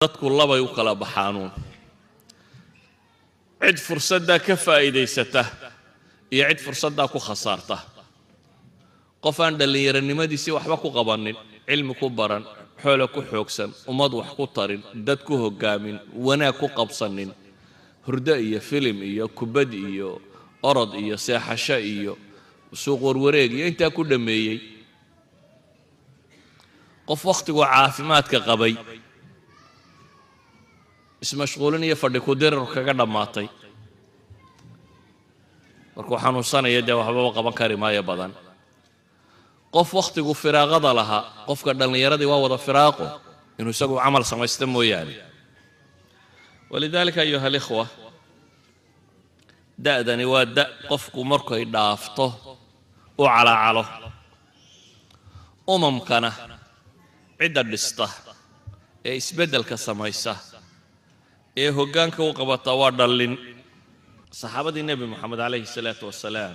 dadku labay u kala baxaanuun cid fursadda ka faa'iideysata iyo cid fursadda ku khasaarta qof aan dhalinyaranimadiisii waxba ku qabanin cilmi ku baran xoolo ku xoogsan ummad wax ku tarin dad ku hogaamin wanaag ku qabsanin hurdo iyo film iyo kubad iyo orod iyo seexasho iyo suuq warwareeg iyo inta ku dhameeyay qof waqtigu caafimaadka qabay ismashquulin iyo fadhi ku dirar kaga dhamaatay markuu xanuunsanaya dee waxba qaban kari maayo badan qof waqtigu firaaqada lahaa qofka dhalinyaradii waa wada firaaqo inuu isagu amal samaysto mooyaane walidaalika ayuha alikhwa da'dani waa da qofku markay dhaafto u calaacalo umamkana cidda dhista ee isbeddelka samaysa ee hoggaanka u qabata waa dhalin saxaabadii nebi moxamed calayhi salaatu wasalaam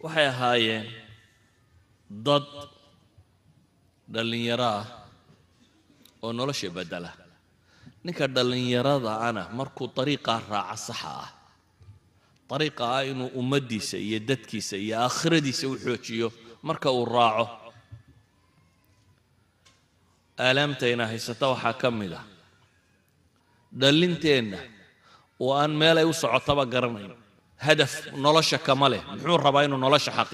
waxay ahaayeen dad dhalinyaro ah oo nolosha bedela ninka dhalinyarada ana markuu dariiqaa raaca saxa ah dariiqa ah inuu ummaddiisa iyo dadkiisa iyo aakhiradiisa u xoojiyo marka uu raaco aalaamtayna haysata waxaa ka mid ah dhalinteenna oo aan meel ay u socotaba garanayn hadaf nolosha kama leh muxuu rabaa inuu nolosha xaqiijiyo